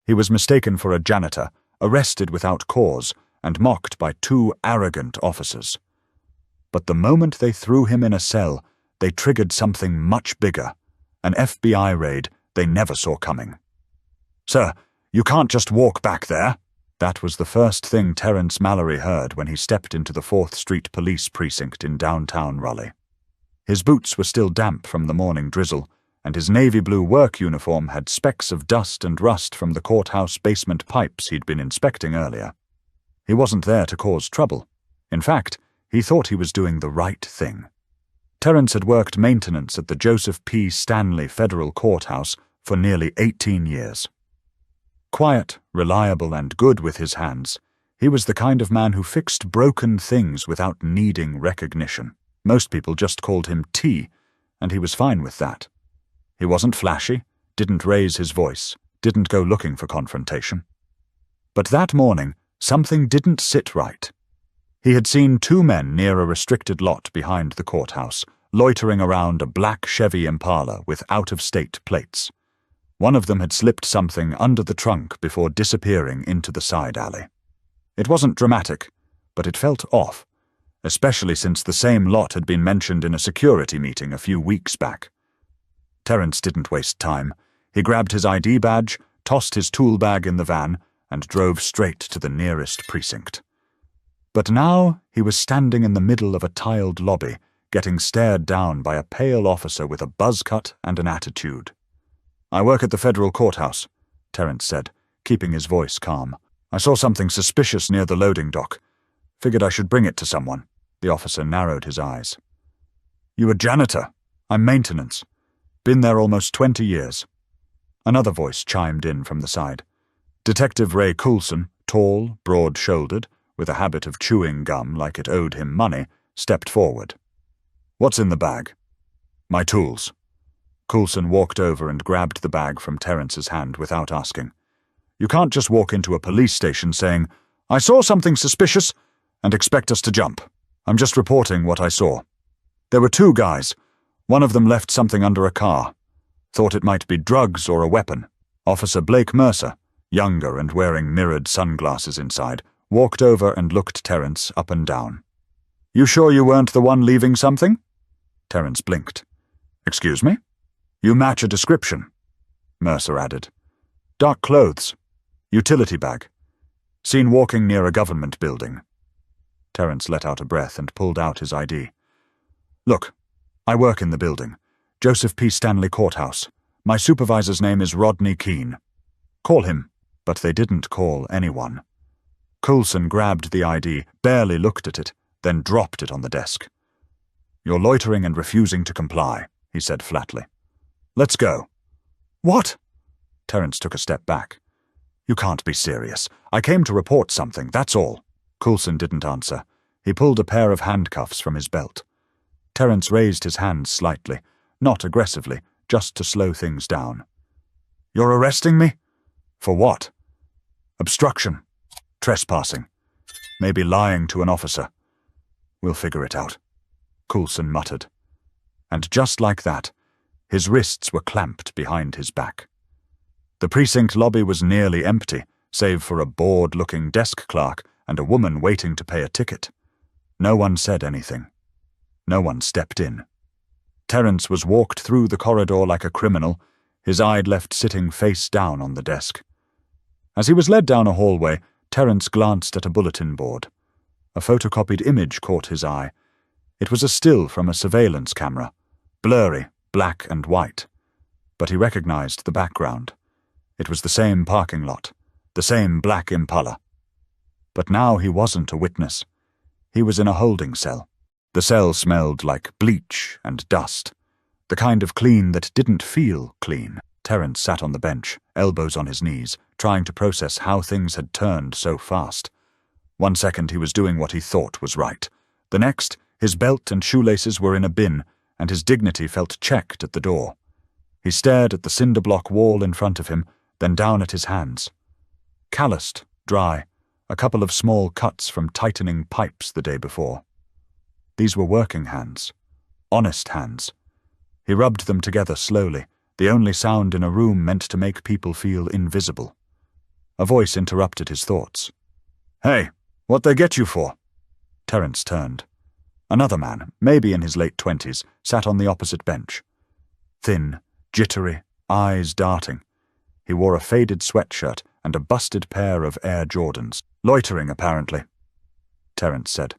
He was mistaken for a janitor, arrested without cause, and mocked by two arrogant officers. But the moment they threw him in a cell, they triggered something much bigger, an FBI raid they never saw coming. "Sir, you can't just walk back there." That was the first thing Terence Mallory heard when he stepped into the 4th Street Police Precinct in downtown Raleigh. His boots were still damp from the morning drizzle, and his navy blue work uniform had specks of dust and rust from the courthouse basement pipes he'd been inspecting earlier. He wasn't there to cause trouble. In fact, he thought he was doing the right thing. Terence had worked maintenance at the Joseph P. Stanley Federal Courthouse for nearly 18 years. Quiet, reliable, and good with his hands, he was the kind of man who fixed broken things without needing recognition. Most people just called him T, and he was fine with that. He wasn't flashy, didn't raise his voice, didn't go looking for confrontation. But that morning, something didn't sit right. He had seen two men near a restricted lot behind the courthouse, loitering around a black Chevy Impala with out-of-state plates. One of them had slipped something under the trunk before disappearing into the side alley. It wasn't dramatic, but it felt off, especially since the same lot had been mentioned in a security meeting a few weeks back. Terence didn't waste time. He grabbed his ID badge, tossed his tool bag in the van, and drove straight to the nearest precinct. But now he was standing in the middle of a tiled lobby, getting stared down by a pale officer with a buzz cut and an attitude. "I work at the federal courthouse," Terence said, keeping his voice calm. "I saw something suspicious near the loading dock. Figured I should bring it to someone." The officer narrowed his eyes. "You a janitor? I'm maintenance. Been there almost 20 years. Another voice chimed in from the side. Detective Ray Coulson, tall, broad-shouldered, with a habit of chewing gum like it owed him money, stepped forward. "What's in the bag?" "My tools." Coulson walked over and grabbed the bag from Terence's hand without asking. "You can't just walk into a police station saying, 'I saw something suspicious,' and expect us to jump. I'm just reporting what I saw. There were two guys. One of them left something under a car. Thought it might be drugs or a weapon. Officer Blake Mercer, younger and wearing mirrored sunglasses inside, walked over and looked Terence up and down. "You sure you weren't the one leaving something?" Terence blinked. "Excuse me?" "You match a description," Mercer added. "Dark clothes. Utility bag. Seen walking near a government building." Terence let out a breath and pulled out his ID. "Look, I work in the building. Joseph P. Stanley Courthouse. My supervisor's name is Rodney Keene. Call him." But they didn't call anyone. Coulson grabbed the ID, barely looked at it, then dropped it on the desk. "You're loitering and refusing to comply," he said flatly. "Let's go." "What?" Terence took a step back. "You can't be serious. I came to report something, that's all." Coulson didn't answer. He pulled a pair of handcuffs from his belt. Terence raised his hands slightly, not aggressively, just to slow things down. "You're arresting me?" "For what?" "Obstruction. Trespassing. Maybe lying to an officer. We'll figure it out," Coulson muttered. And just like that, his wrists were clamped behind his back. The precinct lobby was nearly empty, save for a bored-looking desk clerk and a woman waiting to pay a ticket. No one said anything. No one stepped in. Terence was walked through the corridor like a criminal, his eye left sitting face down on the desk. As he was led down a hallway, Terence glanced at a bulletin board. A photocopied image caught his eye. It was a still from a surveillance camera, blurry, black and white. But he recognized the background. It was the same parking lot, the same black Impala. But now he wasn't a witness. He was in a holding cell. The cell smelled like bleach and dust, the kind of clean that didn't feel clean. Terence sat on the bench, elbows on his knees, trying to process how things had turned so fast. One second he was doing what he thought was right. The next, his belt and shoelaces were in a bin, and his dignity felt checked at the door. He stared at the cinder block wall in front of him, then down at his hands. Calloused, dry, a couple of small cuts from tightening pipes the day before. These were working hands. Honest hands. He rubbed them together slowly, the only sound in a room meant to make people feel invisible. A voice interrupted his thoughts. "Hey, what they get you for?" Terence turned. Another man, maybe in his late 20s, sat on the opposite bench. Thin, jittery, eyes darting. He wore a faded sweatshirt and a busted pair of Air Jordans. "Loitering, apparently," Terence said.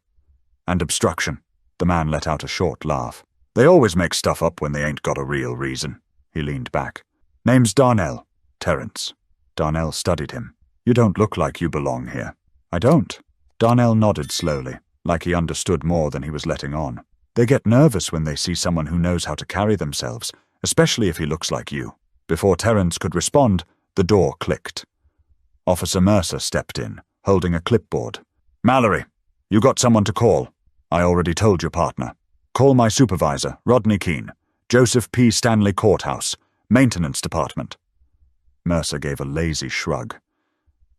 "And obstruction." The man let out a short laugh. "They always make stuff up when they ain't got a real reason." He leaned back. "Name's Darnell." "Terence." Darnell studied him. "You don't look like you belong here." "I don't." Darnell nodded slowly, like he understood more than he was letting on. "They get nervous when they see someone who knows how to carry themselves, especially if he looks like you." Before Terence could respond, the door clicked. Officer Mercer stepped in, holding a clipboard. "Mallory, you got someone to call. I already told your partner. Call my supervisor, Rodney Keene, Joseph P. Stanley Courthouse, Maintenance Department." Mercer gave a lazy shrug.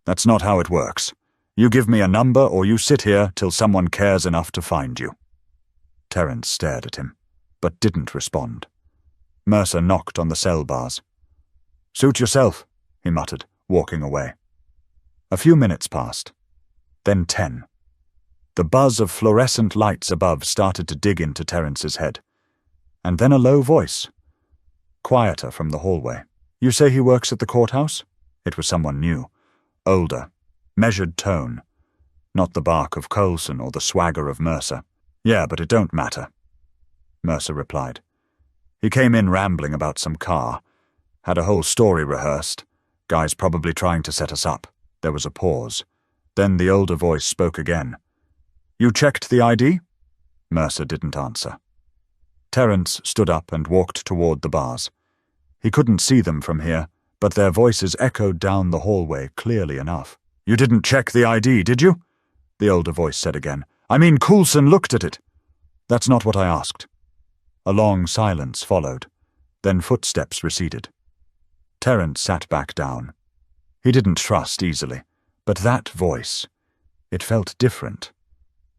"That's not how it works. You give me a number or you sit here till someone cares enough to find you." Terence stared at him, but didn't respond. Mercer knocked on the cell bars. "Suit yourself," he muttered, walking away. A few minutes passed. Then 10. The buzz of fluorescent lights above started to dig into Terence's head. And then a low voice. Quieter from the hallway. "You say he works at the courthouse?" It was someone new. Older. Measured tone. Not the bark of Coulson or the swagger of Mercer. "Yeah, but it don't matter," Mercer replied. "He came in rambling about some car. Had a whole story rehearsed. Guy's probably trying to set us up." There was a pause. Then the older voice spoke again. "You checked the ID?" Mercer didn't answer. Terence stood up and walked toward the bars. He couldn't see them from here, but their voices echoed down the hallway clearly enough. "You didn't check the ID, did you?" the older voice said again. "I mean, Coulson looked at it." "That's not what I asked." A long silence followed. Then footsteps receded. Terence sat back down. He didn't trust easily, but that voice, it felt different.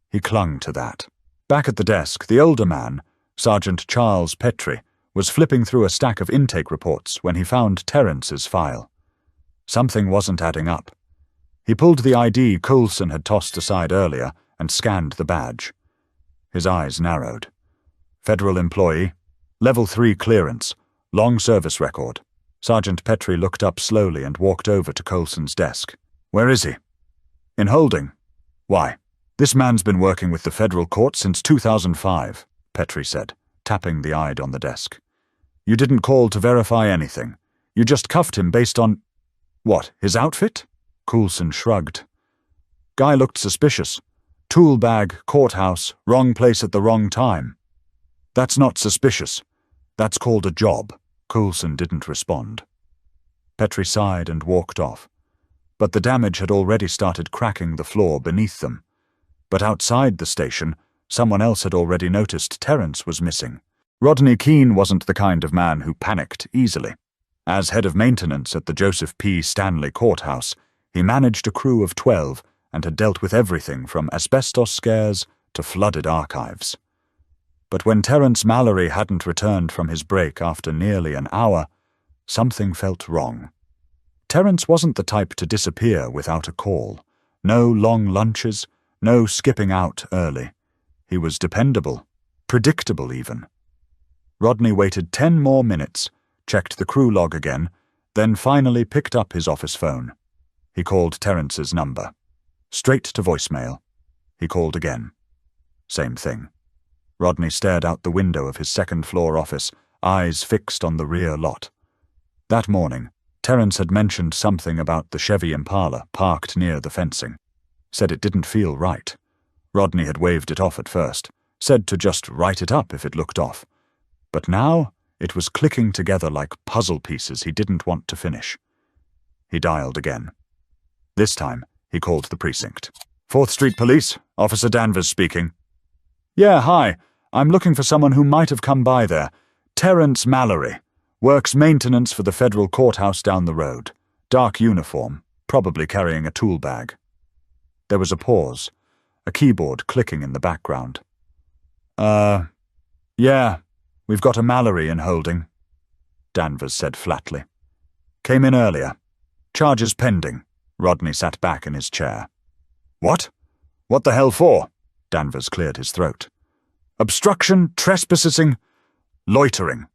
He clung to that. Back at the desk, the older man, Sergeant Charles Petrie, was flipping through a stack of intake reports when he found Terence's file. Something wasn't adding up. He pulled the ID Coulson had tossed aside earlier and scanned the badge. His eyes narrowed. Federal employee, Level 3 clearance, long service record. Sergeant Petrie looked up slowly and walked over to Coulson's desk. "Where is he?" "In holding." "Why?" "This man's been working with the federal court since 2005, Petrie said, tapping the ID on the desk. "You didn't call to verify anything. You just cuffed him based on—" "What, his outfit?" Coulson shrugged. "Guy looked suspicious. Tool bag, courthouse, wrong place at the wrong time." "That's not suspicious. That's called a job." Coulson didn't respond. Petrie sighed and walked off. But the damage had already started cracking the floor beneath them. But outside the station, someone else had already noticed Terence was missing. Rodney Keene wasn't the kind of man who panicked easily. As head of maintenance at the Joseph P. Stanley Courthouse, he managed a crew of 12 and had dealt with everything from asbestos scares to flooded archives. But when Terence Mallory hadn't returned from his break after nearly an hour, something felt wrong. Terence wasn't the type to disappear without a call. No long lunches, no skipping out early. He was dependable, predictable even. Rodney waited 10 more minutes, checked the crew log again, then finally picked up his office phone. He called Terence's number. Straight to voicemail. He called again. Same thing. Rodney stared out the window of his second-floor office, eyes fixed on the rear lot. That morning, Terence had mentioned something about the Chevy Impala parked near the fencing. Said it didn't feel right. Rodney had waved it off at first, said to just write it up if it looked off. But now it was clicking together like puzzle pieces he didn't want to finish. He dialed again. This time, he called the precinct. 4th Street Police, Officer Danvers speaking. "Yeah, hi. I'm looking for someone who might have come by there. Terence Mallory. Works maintenance for the federal courthouse down the road. Dark uniform, probably carrying a tool bag." There was a pause, a keyboard clicking in the background. Yeah, we've got a Mallory in holding," Danvers said flatly. "Came in earlier. Charges pending. Rodney sat back in his chair. What? What the hell for? Danvers cleared his throat. Obstruction, trespassing, loitering,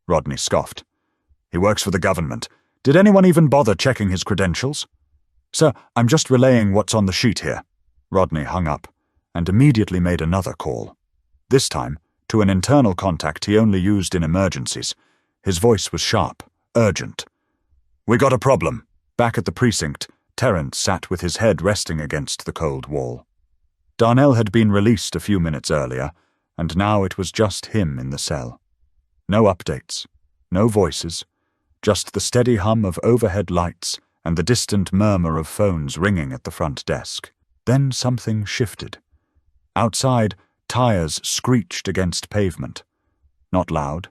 Rodney scoffed. He works for the government. Did anyone even bother checking his credentials? Sir, I'm just relaying what's on the sheet here. Rodney hung up and immediately made another call. This time, to an internal contact he only used in emergencies. His voice was sharp, urgent. We got a problem. Back at the precinct, Terence sat with his head resting against the cold wall. Darnell had been released a few minutes earlier, and now it was just him in the cell. No updates, no voices, just the steady hum of overhead lights and the distant murmur of phones ringing at the front desk. Then something shifted. Outside, tires screeched against pavement. Not loud,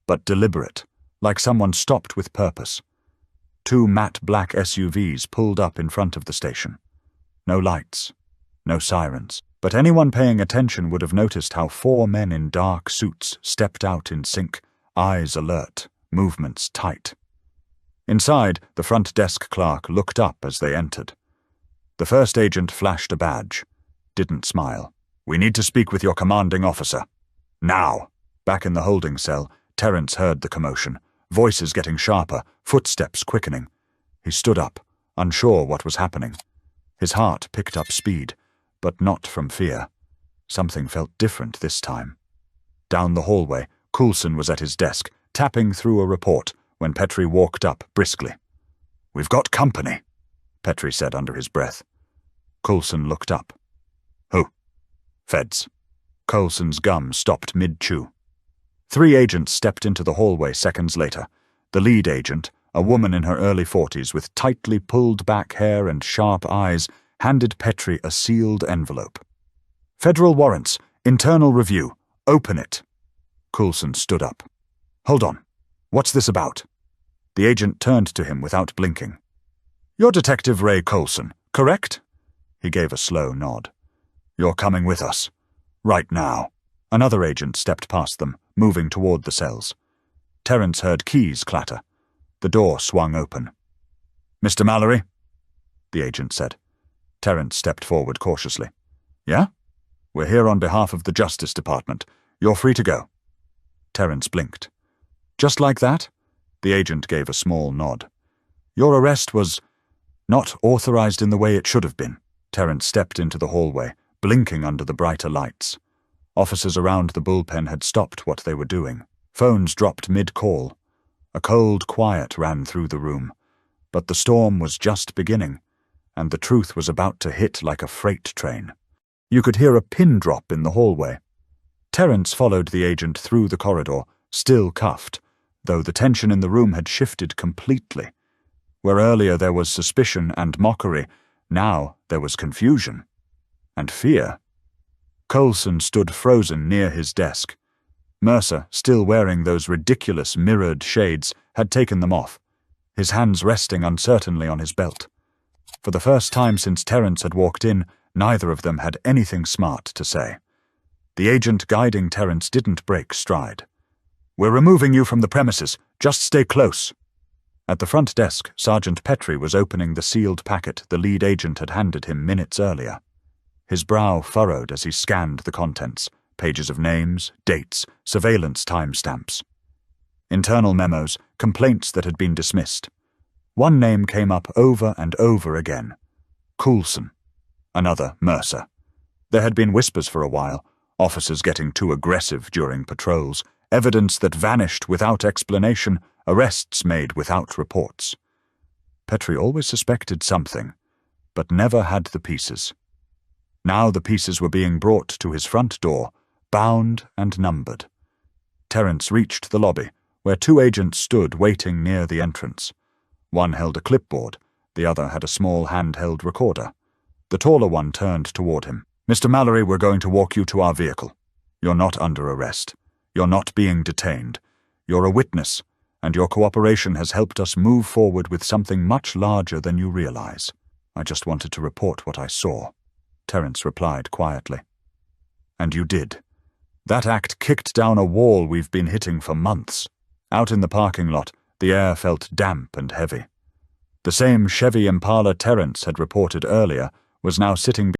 but deliberate, like someone stopped with purpose. 2 matte black SUVs pulled up in front of the station. No lights, no sirens, but anyone paying attention would have noticed how 4 men in dark suits stepped out in sync, eyes alert, movements tight. Inside, the front desk clerk looked up as they entered. The first agent flashed a badge, didn't smile. We need to speak with your commanding officer. Now! Back in the holding cell, Terence heard the commotion, voices getting sharper, footsteps quickening. He stood up, unsure what was happening. His heart picked up speed, but not from fear. Something felt different this time. Down the hallway, Coulson was at his desk, tapping through a report, when Petrie walked up briskly. We've got company, Petrie said under his breath. Coulson looked up. Who? Feds. Coulson's gum stopped mid-chew. 3 agents stepped into the hallway seconds later. The lead agent, a woman in her early 40s with tightly pulled back hair and sharp eyes, handed Petrie a sealed envelope. Federal warrants, internal review, open it. Coulson stood up. Hold on. What's this about? The agent turned to him without blinking. You're Detective Ray Coulson, correct? He gave a slow nod. You're coming with us. Right now. Another agent stepped past them, moving toward the cells. Terence heard keys clatter. The door swung open. Mr. Mallory? The agent said. Terence stepped forward cautiously. Yeah? We're here on behalf of the Justice Department. You're free to go. Terence blinked. Just like that? The agent gave a small nod. Your arrest was not authorized in the way it should have been. Terence stepped into the hallway, blinking under the brighter lights. Officers around the bullpen had stopped what they were doing. Phones dropped mid-call. A cold quiet ran through the room. But the storm was just beginning, and the truth was about to hit like a freight train. You could hear a pin drop in the hallway. Terence followed the agent through the corridor, still cuffed, though the tension in the room had shifted completely. Where earlier there was suspicion and mockery, now there was confusion. And fear. Coulson stood frozen near his desk. Mercer, still wearing those ridiculous mirrored shades, had taken them off, his hands resting uncertainly on his belt. For the first time since Terence had walked in, neither of them had anything smart to say. The agent guiding Terence didn't break stride. We're removing you from the premises. Just stay close. At the front desk, Sergeant Petrie was opening the sealed packet the lead agent had handed him minutes earlier. His brow furrowed as he scanned the contents, pages of names, dates, surveillance timestamps. Internal memos, complaints that had been dismissed. One name came up over and over again. Coulson. Another, Mercer. There had been whispers for a while, officers getting too aggressive during patrols, evidence that vanished without explanation, arrests made without reports. Petrie always suspected something, but never had the pieces. Now the pieces were being brought to his front door, bound and numbered. Terence reached the lobby, where 2 agents stood waiting near the entrance. One held a clipboard, the other had a small handheld recorder. The taller one turned toward him. Mr. Mallory, we're going to walk you to our vehicle. You're not under arrest. You're not being detained. You're a witness, and your cooperation has helped us move forward with something much larger than you realize. I just wanted to report what I saw, Terence replied quietly. And you did. That act kicked down a wall we've been hitting for months. Out in the parking lot, the air felt damp and heavy. The same Chevy Impala Terence had reported earlier was now sitting